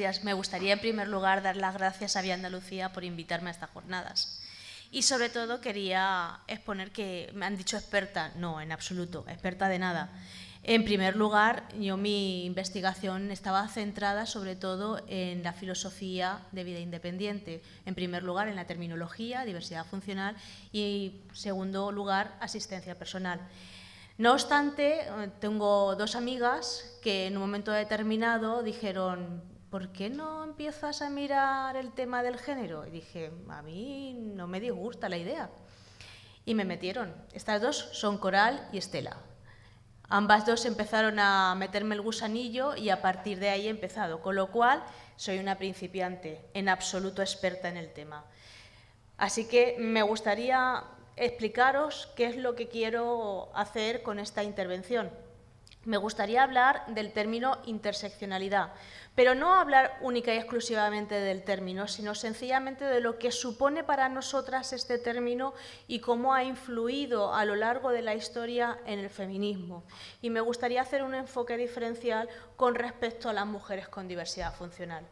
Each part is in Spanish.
días. Me gustaría, en primer lugar, dar las gracias a Vía Andalucía por invitarme a estas jornadas. Y, sobre todo, quería exponer que me han dicho experta. No, en absoluto, experta de nada. En primer lugar, mi investigación estaba centrada, sobre todo, en la filosofía de vida independiente. En primer lugar, en la terminología, diversidad funcional y, en segundo lugar, asistencia personal. No obstante, tengo dos amigas que en un momento determinado dijeron: ¿por qué no empiezas a mirar el tema del género? Y dije: a mí no me disgusta la idea. Y me metieron. Estas dos son Coral y Estela. Ambas dos empezaron a meterme el gusanillo y a partir de ahí he empezado, con lo cual soy una principiante, en absoluto experta en el tema. Así que me gustaría explicaros qué es lo que quiero hacer con esta intervención. Me gustaría hablar del término interseccionalidad, pero no hablar única y exclusivamente del término, sino sencillamente de lo que supone para nosotras este término y cómo ha influido a lo largo de la historia en el feminismo. Y me gustaría hacer un enfoque diferencial con respecto a las mujeres con diversidad funcional.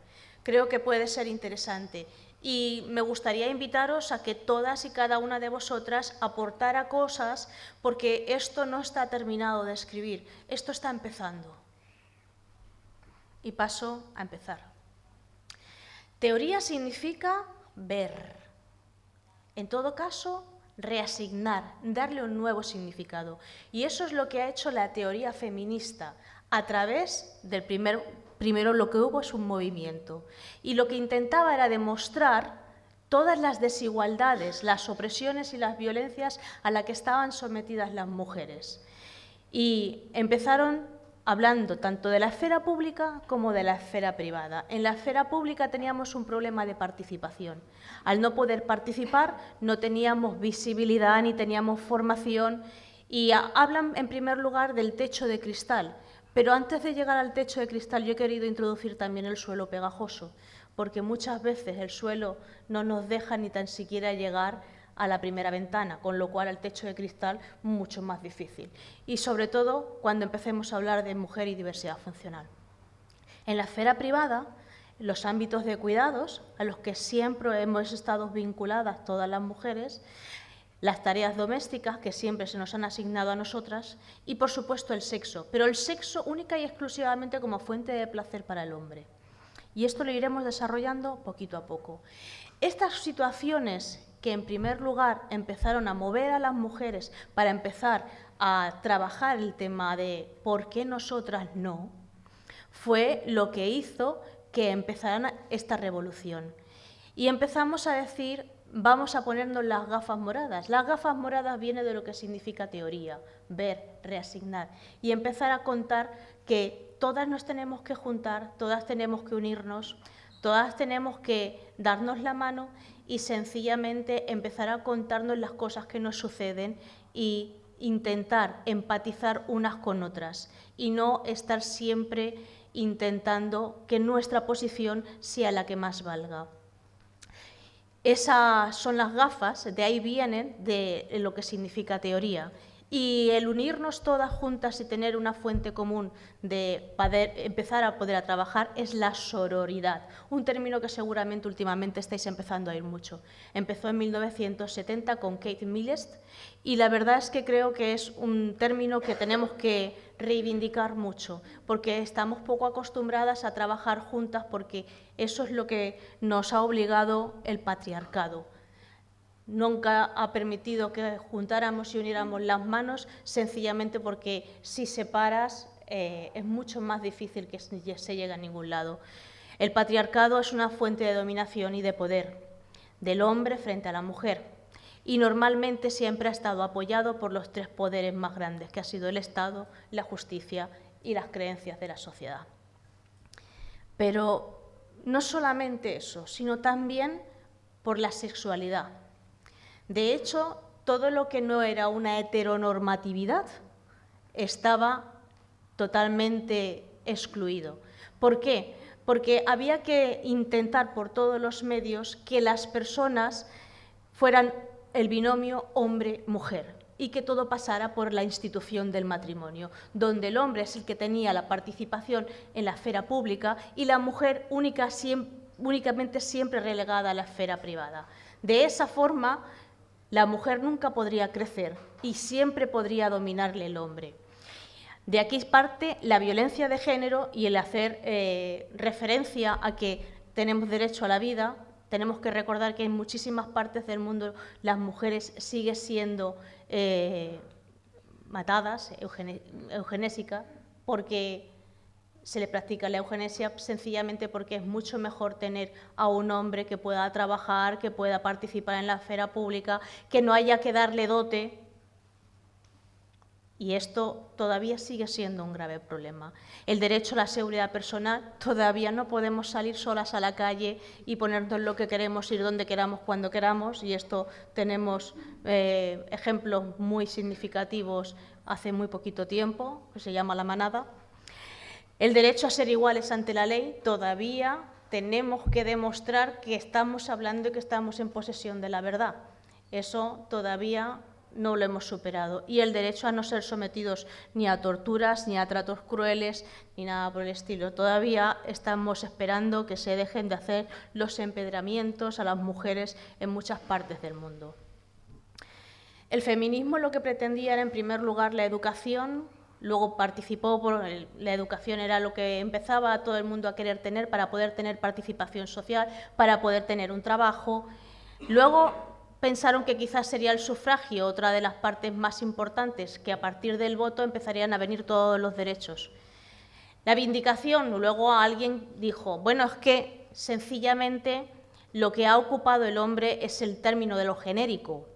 Creo que puede ser interesante. Y me gustaría invitaros a que todas y cada una de vosotras aportara cosas, porque esto no está terminado de escribir, esto está empezando. Y paso a empezar. Teoría significa ver. En todo caso, reasignar, darle un nuevo significado. Y eso es lo que ha hecho la teoría feminista a través del Primero lo que hubo es un movimiento y lo que intentaba era demostrar todas las desigualdades, las opresiones y las violencias a las que estaban sometidas las mujeres. Y empezaron hablando tanto de la esfera pública como de la esfera privada. En la esfera pública teníamos un problema de participación. Al no poder participar no teníamos visibilidad ni teníamos formación y hablan en primer lugar del techo de cristal. Pero antes de llegar al techo de cristal yo he querido introducir también el suelo pegajoso, porque muchas veces el suelo no nos deja ni tan siquiera llegar a la primera ventana, con lo cual el techo de cristal mucho más difícil. Y sobre todo cuando empecemos a hablar de mujer y diversidad funcional. En la esfera privada, los ámbitos de cuidados, a los que siempre hemos estado vinculadas todas las mujeres, las tareas domésticas que siempre se nos han asignado a nosotras y, por supuesto, el sexo, pero el sexo única y exclusivamente como fuente de placer para el hombre. Y esto lo iremos desarrollando poquito a poco. Estas situaciones que, en primer lugar, empezaron a mover a las mujeres para empezar a trabajar el tema de ¿por qué nosotras no?, fue lo que hizo que empezara esta revolución. Y empezamos a decir: vamos a ponernos las gafas moradas. Las gafas moradas viene de lo que significa teoría, ver, reasignar, y empezar a contar que todas nos tenemos que juntar, todas tenemos que unirnos, todas tenemos que darnos la mano y sencillamente empezar a contarnos las cosas que nos suceden y intentar empatizar unas con otras y no estar siempre intentando que nuestra posición sea la que más valga. Esas son las gafas, de ahí vienen de lo que significa teoría. Y el unirnos todas juntas y tener una fuente común de poder empezar a poder trabajar es la sororidad, un término que seguramente últimamente estáis empezando a oír mucho. Empezó en 1970 con Kate Millett y la verdad es que creo que es un término que tenemos que reivindicar mucho, porque estamos poco acostumbradas a trabajar juntas, porque eso es lo que nos ha obligado el patriarcado. Nunca ha permitido que juntáramos y uniéramos las manos, sencillamente porque si separas es mucho más difícil que se llegue a ningún lado. El patriarcado es una fuente de dominación y de poder del hombre frente a la mujer y normalmente siempre ha estado apoyado por los tres poderes más grandes, que ha sido el Estado, la justicia y las creencias de la sociedad. Pero no solamente eso, sino también por la sexualidad. De hecho, todo lo que no era una heteronormatividad estaba totalmente excluido. ¿Por qué? Porque había que intentar por todos los medios que las personas fueran el binomio hombre-mujer y que todo pasara por la institución del matrimonio, donde el hombre es el que tenía la participación en la esfera pública y la mujer únicamente siempre relegada a la esfera privada. De esa forma, la mujer nunca podría crecer y siempre podría dominarle el hombre. De aquí parte la violencia de género y el hacer referencia a que tenemos derecho a la vida. Tenemos que recordar que en muchísimas partes del mundo las mujeres siguen siendo matadas, eugenésicas, porque se le practica la eugenesia sencillamente porque es mucho mejor tener a un hombre que pueda trabajar, que pueda participar en la esfera pública, que no haya que darle dote. Y esto todavía sigue siendo un grave problema. El derecho a la seguridad personal, todavía no podemos salir solas a la calle y ponernos lo que queremos, ir donde queramos, cuando queramos, y esto tenemos ejemplos muy significativos hace muy poquito tiempo, que se llama La Manada. El derecho a ser iguales ante la ley, todavía tenemos que demostrar que estamos hablando y que estamos en posesión de la verdad. Eso todavía no lo hemos superado. Y el derecho a no ser sometidos ni a torturas, ni a tratos crueles, ni nada por el estilo. Todavía estamos esperando que se dejen de hacer los empedramientos a las mujeres en muchas partes del mundo. El feminismo lo que pretendía era, en primer lugar, la educación. Luego participó, la educación era lo que empezaba a todo el mundo a querer tener para poder tener participación social, para poder tener un trabajo. Luego pensaron que quizás sería el sufragio otra de las partes más importantes, que a partir del voto empezarían a venir todos los derechos. La vindicación, luego alguien dijo, bueno, es que sencillamente lo que ha ocupado el hombre es el término de lo genérico.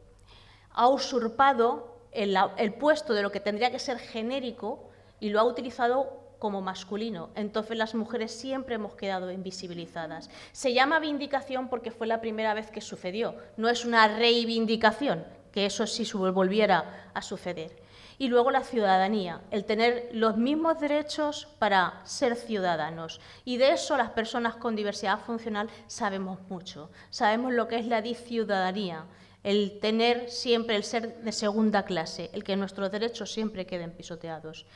Ha usurpado el puesto de lo que tendría que ser genérico y lo ha utilizado como masculino. Entonces las mujeres siempre hemos quedado invisibilizadas. Se llama vindicación porque fue la primera vez que sucedió, no es una reivindicación, que eso sí volviera a suceder. Y luego la ciudadanía, el tener los mismos derechos para ser ciudadanos. Y de eso las personas con diversidad funcional sabemos mucho, sabemos lo que es la disciudadanía, el tener siempre el ser de segunda clase, el que nuestros derechos siempre queden pisoteados.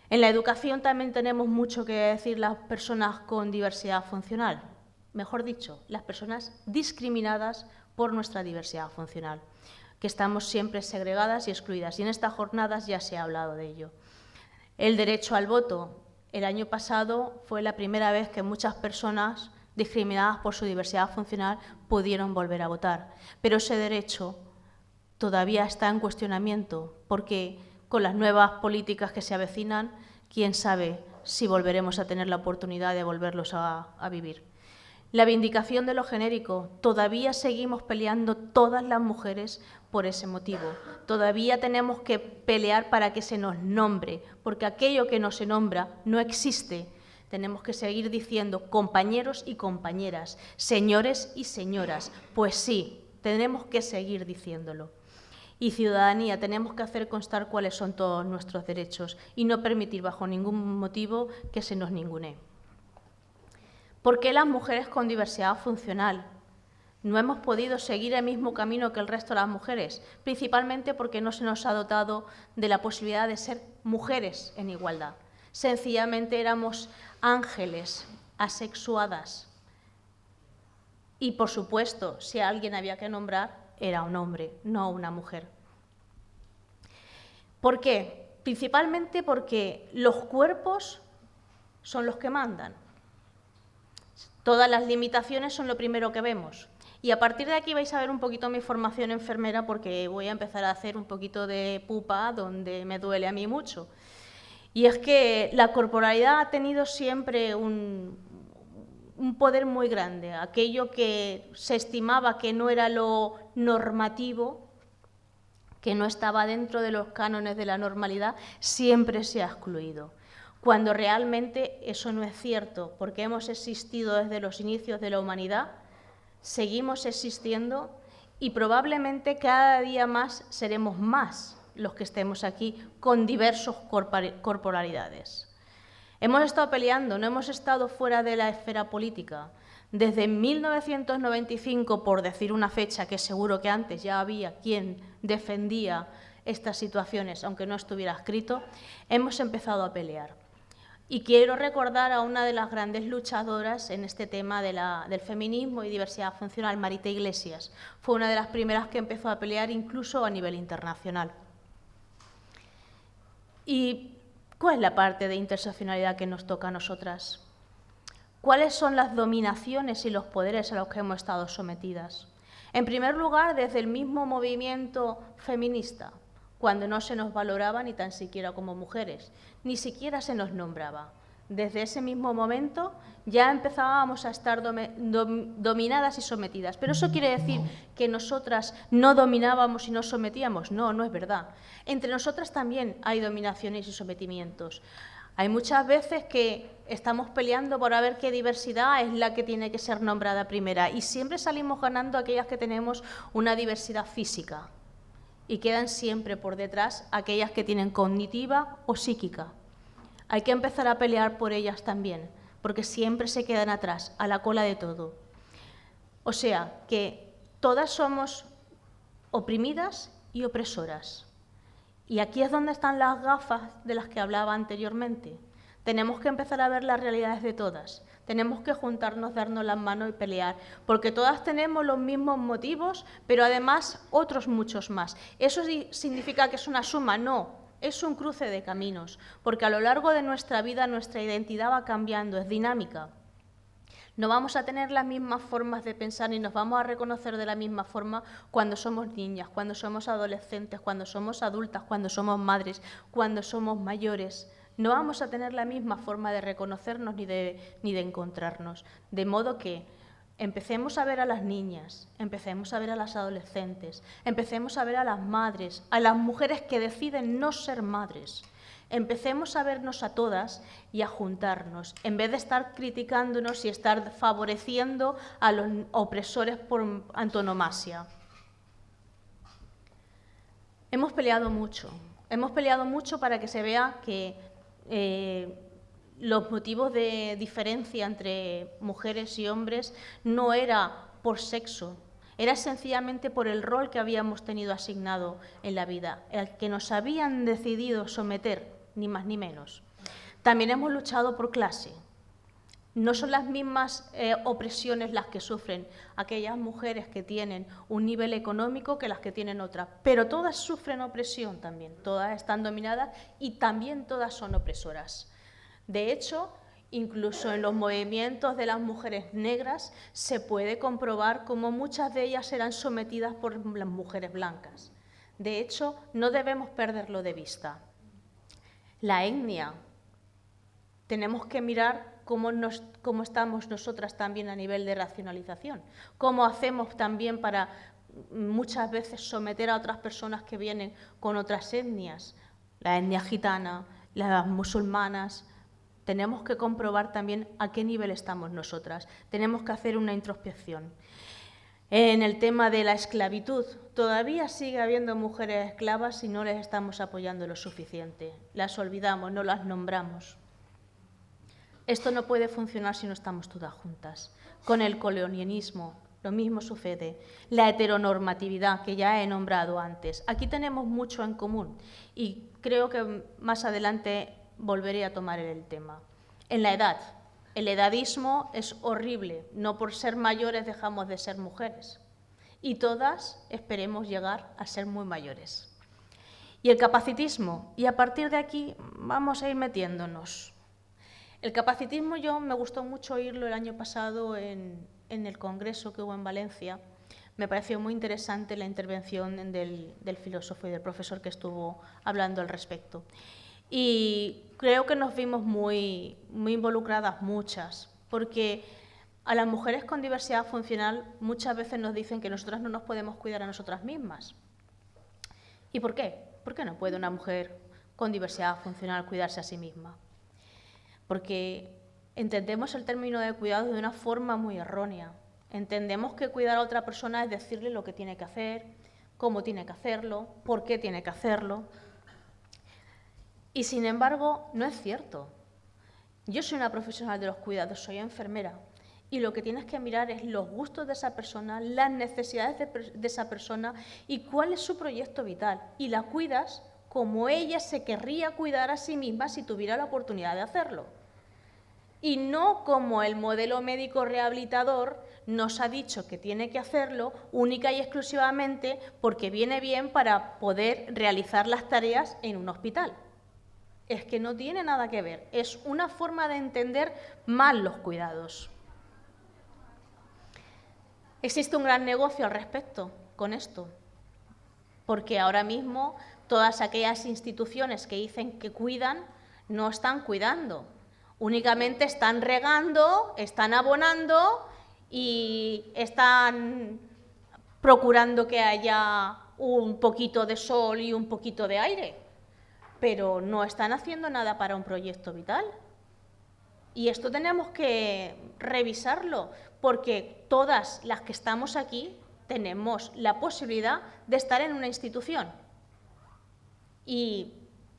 En la educación también tenemos mucho que decir las personas con diversidad funcional, mejor dicho, las personas discriminadas por nuestra diversidad funcional, que estamos siempre segregadas y excluidas. Y en estas jornadas ya se ha hablado de ello. El derecho al voto. El año pasado fue la primera vez que muchas personas discriminadas por su diversidad funcional pudieron volver a votar. Pero ese derecho todavía está en cuestionamiento porque con las nuevas políticas que se avecinan, quién sabe si volveremos a tener la oportunidad de volverlos a vivir. La vindicación de lo genérico, todavía seguimos peleando todas las mujeres por ese motivo. Todavía tenemos que pelear para que se nos nombre, porque aquello que no se nombra no existe. Tenemos que seguir diciendo compañeros y compañeras, señores y señoras. Pues sí, tenemos que seguir diciéndolo. Y ciudadanía, tenemos que hacer constar cuáles son todos nuestros derechos y no permitir bajo ningún motivo que se nos ningunee. ¿Por qué las mujeres con diversidad funcional no hemos podido seguir el mismo camino que el resto de las mujeres? Principalmente porque no se nos ha dotado de la posibilidad de ser mujeres en igualdad. Sencillamente éramos ángeles, asexuadas. Y, por supuesto, si a alguien había que nombrar, era un hombre, no una mujer. ¿Por qué? Principalmente porque los cuerpos son los que mandan. Todas las limitaciones son lo primero que vemos. Y a partir de aquí vais a ver un poquito mi formación enfermera porque voy a empezar a hacer un poquito de pupa donde me duele a mí mucho. Y es que la corporalidad ha tenido siempre un poder muy grande. Aquello que se estimaba que no era lo normativo, que no estaba dentro de los cánones de la normalidad, siempre se ha excluido. Cuando realmente eso no es cierto, porque hemos existido desde los inicios de la humanidad, seguimos existiendo y probablemente cada día más seremos más los que estemos aquí con diversas corporalidades. Hemos estado peleando, no hemos estado fuera de la esfera política. Desde 1995, por decir una fecha que seguro que antes ya había quien defendía estas situaciones, aunque no estuviera escrito, hemos empezado a pelear. Y quiero recordar a una de las grandes luchadoras en este tema del feminismo y diversidad funcional, Marita Iglesias. Fue una de las primeras que empezó a pelear incluso a nivel internacional. ¿Y cuál es la parte de interseccionalidad que nos toca a nosotras? ¿Cuáles son las dominaciones y los poderes a los que hemos estado sometidas? En primer lugar, desde el mismo movimiento feminista, cuando no se nos valoraba ni tan siquiera como mujeres, ni siquiera se nos nombraba. Desde ese mismo momento ya empezábamos a estar dominadas y sometidas. ¿Pero eso quiere decir que nosotras no dominábamos y nos sometíamos? No, no es verdad. Entre nosotras también hay dominaciones y sometimientos. Hay muchas veces que estamos peleando por ver qué diversidad es la que tiene que ser nombrada primera y siempre salimos ganando aquellas que tenemos una diversidad física y quedan siempre por detrás aquellas que tienen cognitiva o psíquica. Hay que empezar a pelear por ellas también, porque siempre se quedan atrás, a la cola de todo. O sea, que todas somos oprimidas y opresoras. Y aquí es donde están las gafas de las que hablaba anteriormente. Tenemos que empezar a ver las realidades de todas. Tenemos que juntarnos, darnos las manos y pelear, porque todas tenemos los mismos motivos, pero además otros muchos más. ¿Eso significa que es una suma? No, es un cruce de caminos, porque a lo largo de nuestra vida nuestra identidad va cambiando, es dinámica. No vamos a tener las mismas formas de pensar ni nos vamos a reconocer de la misma forma cuando somos niñas, cuando somos adolescentes, cuando somos adultas, cuando somos madres, cuando somos mayores. No vamos a tener la misma forma de reconocernos ni de encontrarnos. De modo que empecemos a ver a las niñas, empecemos a ver a las adolescentes, empecemos a ver a las madres, a las mujeres que deciden no ser madres. Empecemos a vernos a todas y a juntarnos, en vez de estar criticándonos y estar favoreciendo a los opresores por antonomasia. Hemos peleado mucho para que se vea que los motivos de diferencia entre mujeres y hombres no era por sexo, era sencillamente por el rol que habíamos tenido asignado en la vida, el que nos habían decidido someter, ni más ni menos. También hemos luchado por clase. No son las mismas opresiones las que sufren aquellas mujeres que tienen un nivel económico que las que tienen otras, pero todas sufren opresión también, todas están dominadas y también todas son opresoras. De hecho, incluso en los movimientos de las mujeres negras se puede comprobar cómo muchas de ellas eran sometidas por las mujeres blancas. De hecho, no debemos perderlo de vista. La etnia. Tenemos que mirar cómo estamos nosotras también a nivel de racionalización, cómo hacemos también para muchas veces someter a otras personas que vienen con otras etnias, la etnia gitana, las musulmanas. Tenemos que comprobar también a qué nivel estamos nosotras, tenemos que hacer una introspección. En el tema de la esclavitud, todavía sigue habiendo mujeres esclavas y no les estamos apoyando lo suficiente. Las olvidamos, no las nombramos. Esto no puede funcionar si no estamos todas juntas. Con el colonialismo, lo mismo sucede. La heteronormatividad, que ya he nombrado antes. Aquí tenemos mucho en común y creo que más adelante volveré a tomar el tema. En la edad. El edadismo es horrible. No por ser mayores dejamos de ser mujeres. Y todas esperemos llegar a ser muy mayores. Y el capacitismo. Y a partir de aquí vamos a ir metiéndonos. El capacitismo me gustó mucho oírlo el año pasado en el congreso que hubo en Valencia. Me pareció muy interesante la intervención del filósofo y del profesor que estuvo hablando al respecto. Y creo que nos vimos muy involucradas muchas, porque a las mujeres con diversidad funcional muchas veces nos dicen que nosotras no nos podemos cuidar a nosotras mismas. ¿Y por qué? ¿Por qué no puede una mujer con diversidad funcional cuidarse a sí misma? Porque entendemos el término de cuidado de una forma muy errónea. Entendemos que cuidar a otra persona es decirle lo que tiene que hacer, cómo tiene que hacerlo, por qué tiene que hacerlo. Y sin embargo, no es cierto. Yo soy una profesional de los cuidados, soy enfermera Y lo que tienes que mirar es los gustos de esa persona, las necesidades de esa persona y cuál es su proyecto vital. Y la cuidas como ella se querría cuidar a sí misma si tuviera la oportunidad de hacerlo. Y no como el modelo médico rehabilitador nos ha dicho que tiene que hacerlo única y exclusivamente porque viene bien para poder realizar las tareas en un hospital. Es que no tiene nada que ver, es una forma de entender mal los cuidados. Existe un gran negocio al respecto con esto, porque ahora mismo todas aquellas instituciones que dicen que cuidan no están cuidando, únicamente están regando, están abonando y están procurando que haya un poquito de sol y un poquito de aire, pero no están haciendo nada para un proyecto vital. Y esto tenemos que revisarlo, porque todas las que estamos aquí tenemos la posibilidad de estar en una institución. ¿Y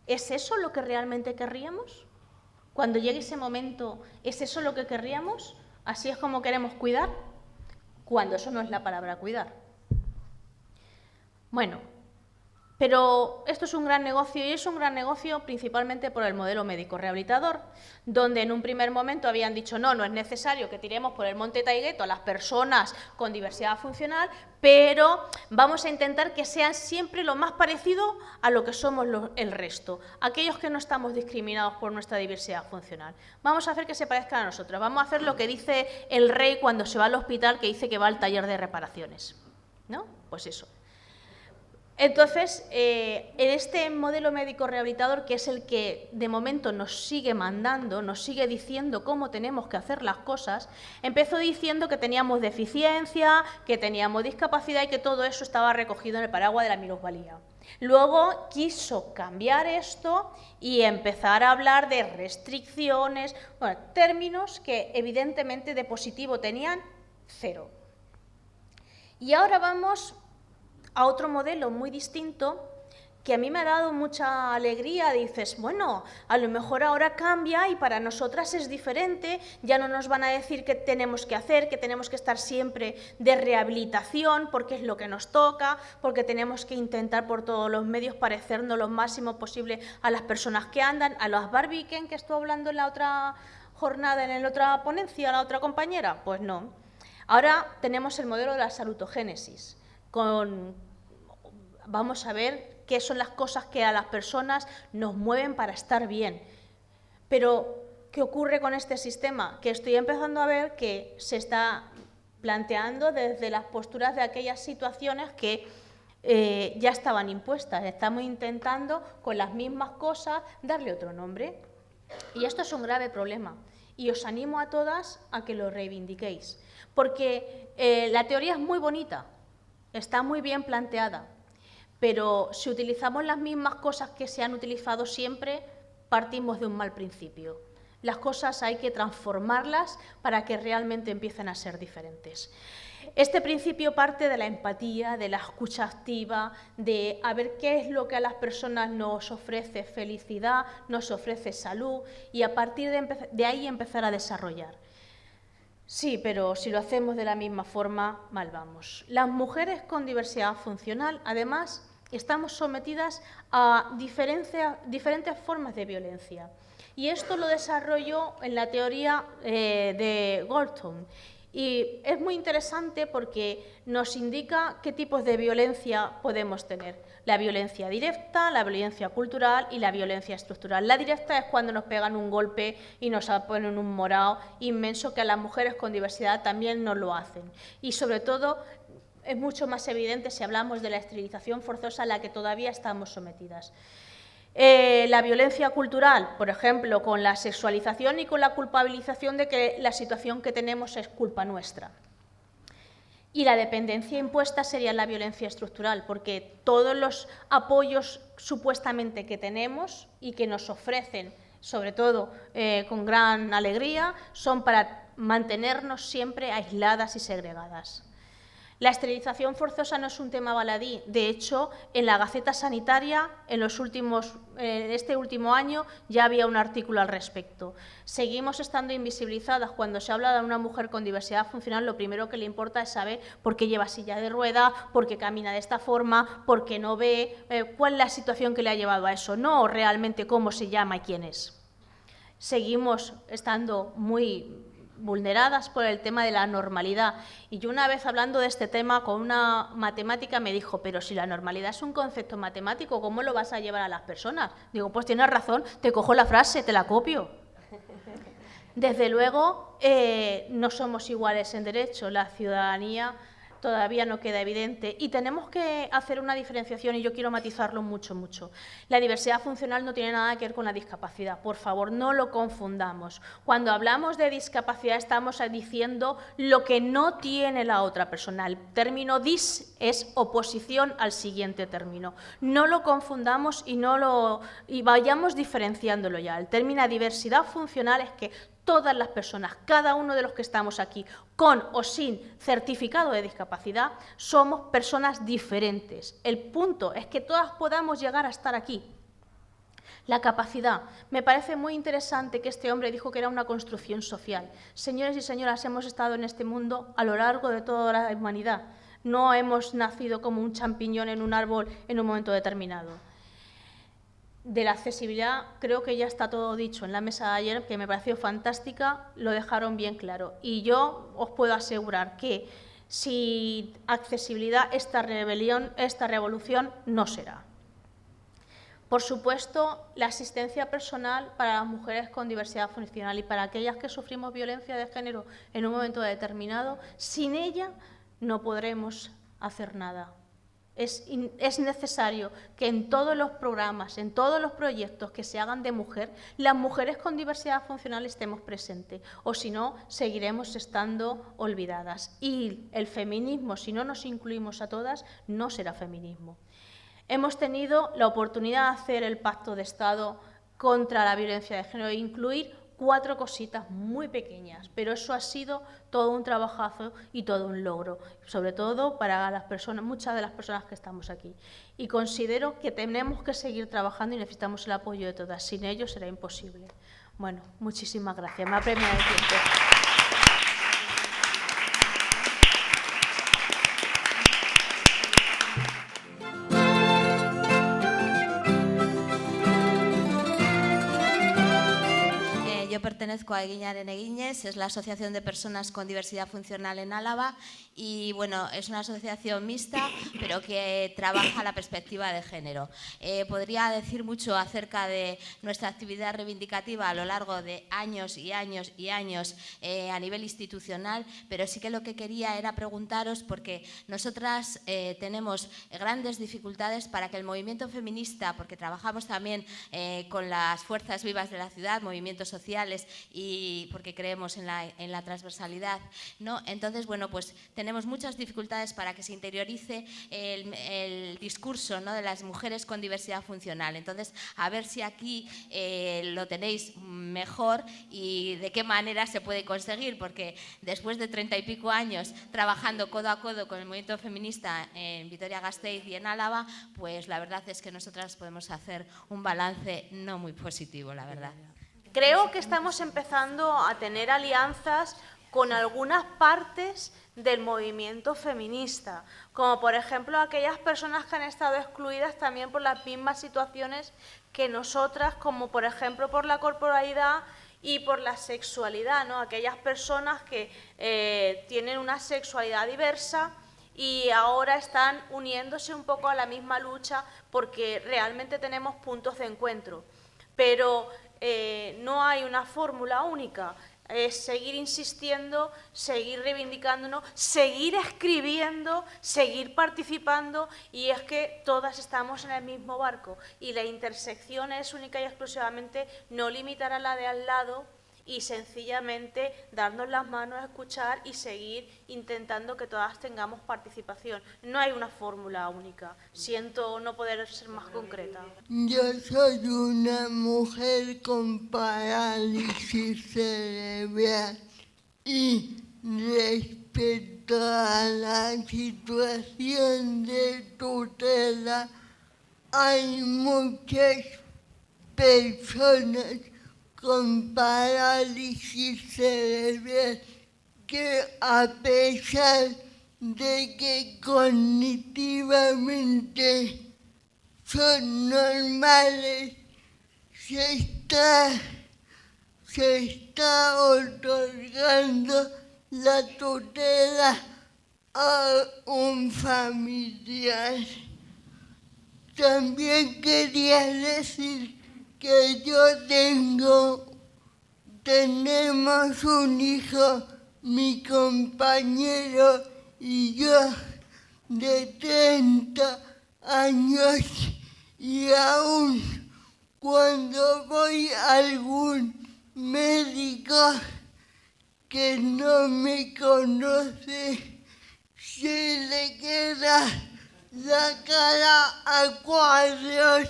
es eso lo que realmente querríamos? Cuando llegue ese momento, ¿es eso lo que querríamos? ¿Así es como queremos cuidar? Cuando eso no es la palabra cuidar. Bueno, pero esto es un gran negocio y es un gran negocio principalmente por el modelo médico rehabilitador, donde en un primer momento habían dicho no es necesario que tiremos por el monte Taigueto a las personas con diversidad funcional, pero vamos a intentar que sean siempre lo más parecido a lo que somos el resto, aquellos que no estamos discriminados por nuestra diversidad funcional. Vamos a hacer que se parezcan a nosotros, vamos a hacer lo que dice el rey cuando se va al hospital, que dice que va al taller de reparaciones, ¿no? Pues eso. Entonces, en este modelo médico rehabilitador, que es el que de momento nos sigue mandando, nos sigue diciendo cómo tenemos que hacer las cosas, empezó diciendo que teníamos deficiencia, que teníamos discapacidad y que todo eso estaba recogido en el paraguas de la minusvalía. Luego quiso cambiar esto y empezar a hablar de restricciones, bueno, términos que evidentemente de positivo tenían cero. Y ahora vamos a otro modelo muy distinto que a mí me ha dado mucha alegría. Dices, bueno, a lo mejor ahora cambia y para nosotras es diferente, ya no nos van a decir qué tenemos que hacer, que tenemos que estar siempre de rehabilitación porque es lo que nos toca, porque tenemos que intentar por todos los medios parecernos lo máximo posible a las personas que andan, a los Barbican que estuvo hablando en la otra jornada, en la otra ponencia, la otra compañera. Pues no. Ahora tenemos el modelo de la salutogénesis, vamos a ver qué son las cosas que a las personas nos mueven para estar bien. Pero, ¿qué ocurre con este sistema? Que estoy empezando a ver que se está planteando desde las posturas de aquellas situaciones que ya estaban impuestas. Estamos intentando, con las mismas cosas, darle otro nombre. Y esto es un grave problema. Y os animo a todas a que lo reivindiquéis. Porque la teoría es muy bonita, está muy bien planteada, pero si utilizamos las mismas cosas que se han utilizado siempre, partimos de un mal principio. Las cosas hay que transformarlas para que realmente empiecen a ser diferentes. Este principio parte de la empatía, de la escucha activa, de a ver qué es lo que a las personas nos ofrece felicidad, nos ofrece salud y a partir de ahí empezar a desarrollar. Sí, pero si lo hacemos de la misma forma, mal vamos. Las mujeres con diversidad funcional, además, estamos sometidas a diferentes formas de violencia. Y esto lo desarrolló en la teoría de Galton. Y es muy interesante porque nos indica qué tipos de violencia podemos tener. La violencia directa, la violencia cultural y la violencia estructural. La directa es cuando nos pegan un golpe y nos ponen un morado inmenso, que a las mujeres con diversidad también nos lo hacen. Y sobre todo es mucho más evidente si hablamos de la esterilización forzosa a la que todavía estamos sometidas. La violencia cultural, por ejemplo, con la sexualización y con la culpabilización de que la situación que tenemos es culpa nuestra. Y la dependencia impuesta sería la violencia estructural, porque todos los apoyos supuestamente que tenemos y que nos ofrecen, sobre todo con gran alegría, son para mantenernos siempre aisladas y segregadas. La esterilización forzosa no es un tema baladí. De hecho, en la Gaceta Sanitaria, en este último año, ya había un artículo al respecto. Seguimos estando invisibilizadas. Cuando se habla de una mujer con diversidad funcional, lo primero que le importa es saber por qué lleva silla de ruedas, por qué camina de esta forma, por qué no ve, cuál es la situación que le ha llevado a eso, no realmente cómo se llama y quién es. Seguimos estando muy vulneradas por el tema de la normalidad. Y yo una vez hablando de este tema con una matemática me dijo, pero si la normalidad es un concepto matemático, ¿cómo lo vas a llevar a las personas? Digo, pues tienes razón, te cojo la frase, te la copio. Desde luego, no somos iguales en derecho, la ciudadanía todavía no queda evidente y tenemos que hacer una diferenciación y yo quiero matizarlo mucho, mucho. La diversidad funcional no tiene nada que ver con la discapacidad, por favor, no lo confundamos. Cuando hablamos de discapacidad estamos diciendo lo que no tiene la otra persona. El término dis es oposición al siguiente término. No lo confundamos y vayamos diferenciándolo ya. El término diversidad funcional es que todas las personas, cada uno de los que estamos aquí, con o sin certificado de discapacidad, somos personas diferentes. El punto es que todas podamos llegar a estar aquí. La capacidad. Me parece muy interesante que este hombre dijo que era una construcción social. Señores y señoras, hemos estado en este mundo a lo largo de toda la humanidad. No hemos nacido como un champiñón en un árbol en un momento determinado. De la accesibilidad creo que ya está todo dicho en la mesa de ayer, que me pareció fantástica, lo dejaron bien claro. Y yo os puedo asegurar que sin accesibilidad esta revolución no será. Por supuesto, la asistencia personal para las mujeres con diversidad funcional y para aquellas que sufrimos violencia de género en un momento determinado, sin ella no podremos hacer nada. Es necesario que en todos los programas, en todos los proyectos que se hagan de mujer, las mujeres con diversidad funcional estemos presentes, o si no, seguiremos estando olvidadas. Y el feminismo, si no nos incluimos a todas, no será feminismo. Hemos tenido la oportunidad de hacer el Pacto de Estado contra la violencia de género e incluir 4 cositas muy pequeñas, pero eso ha sido todo un trabajazo y todo un logro, sobre todo para las personas, muchas de las personas que estamos aquí. Y considero que tenemos que seguir trabajando y necesitamos el apoyo de todas, sin ello será imposible. Bueno, muchísimas gracias, me ha premiado el tiempo. Yo pertenezco a Eguiñaren Eguiñes, es la Asociación de Personas con Diversidad Funcional en Álava y bueno, es una asociación mixta pero que trabaja la perspectiva de género. Podría decir mucho acerca de nuestra actividad reivindicativa a lo largo de años y años y años a nivel institucional, pero sí que lo que quería era preguntaros, porque nosotras tenemos grandes dificultades para que el movimiento feminista, porque trabajamos también con las fuerzas vivas de la ciudad, movimientos sociales, y porque creemos en la transversalidad, ¿no? Entonces, bueno, pues tenemos muchas dificultades para que se interiorice el discurso, ¿no?, de las mujeres con diversidad funcional. Entonces, a ver si aquí lo tenéis mejor y de qué manera se puede conseguir, porque después de 30 y pico años trabajando codo a codo con el movimiento feminista en Vitoria-Gasteiz y en Álava, pues la verdad es que nosotras podemos hacer un balance no muy positivo, la verdad. Creo que estamos empezando a tener alianzas con algunas partes del movimiento feminista, como por ejemplo aquellas personas que han estado excluidas también por las mismas situaciones que nosotras, como por ejemplo por la corporalidad y por la sexualidad, ¿no? Aquellas personas que tienen una sexualidad diversa y ahora están uniéndose un poco a la misma lucha porque realmente tenemos puntos de encuentro. Pero no hay una fórmula única, es seguir insistiendo, seguir reivindicándonos, seguir escribiendo, seguir participando, y es que todas estamos en el mismo barco y la intersección es única y exclusivamente no limitar a la de al lado y sencillamente darnos las manos a escuchar y seguir intentando que todas tengamos participación. No hay una fórmula única. Siento no poder ser más concreta. Yo soy una mujer con parálisis cerebral y respiro respecto a la situación de tutela, hay muchas personas con parálisis cerebral que, a pesar de que cognitivamente son normales, se está otorgando la tutela a un familiar. También quería decir que tenemos un hijo, mi compañero y yo, de 30 años, y aún cuando voy a algún médico que no me conoce, se le queda la cara a cuadros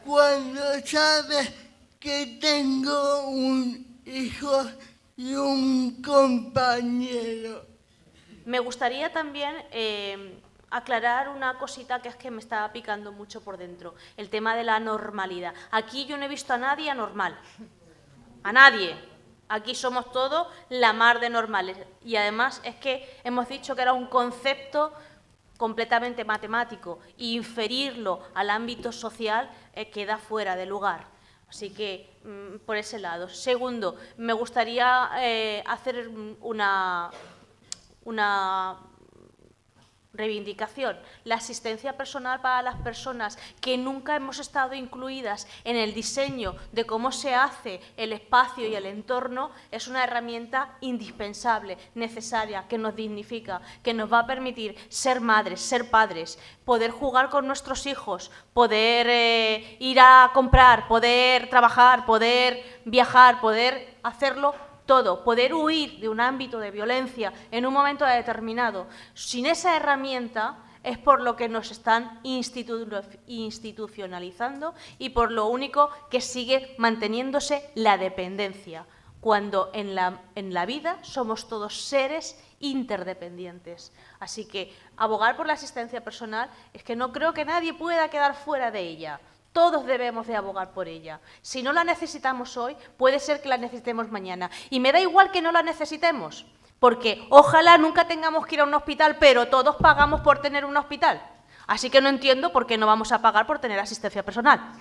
cuando sabe que tengo un hijo y un compañero. Me gustaría también aclarar una cosita que es que me está picando mucho por dentro, el tema de la normalidad. Aquí yo no he visto a nadie anormal, a nadie. Aquí somos todos la mar de normales. Y además es que hemos dicho que era un concepto completamente matemático, e inferirlo al ámbito social queda fuera de lugar. Así que, por ese lado. Segundo, me gustaría hacer una reivindicación, la asistencia personal para las personas que nunca hemos estado incluidas en el diseño de cómo se hace el espacio y el entorno, es una herramienta indispensable, necesaria, que nos dignifica, que nos va a permitir ser madres, ser padres, poder jugar con nuestros hijos, poder ir a comprar, poder trabajar, poder viajar, poder hacerlo todo, poder huir de un ámbito de violencia en un momento determinado. Sin esa herramienta es por lo que nos están institucionalizando y por lo único que sigue manteniéndose la dependencia, cuando en la vida somos todos seres interdependientes. Así que abogar por la asistencia personal es que no creo que nadie pueda quedar fuera de ella. Todos debemos de abogar por ella. Si no la necesitamos hoy, puede ser que la necesitemos mañana. Y me da igual que no la necesitemos, porque ojalá nunca tengamos que ir a un hospital, pero todos pagamos por tener un hospital. Así que no entiendo por qué no vamos a pagar por tener asistencia personal.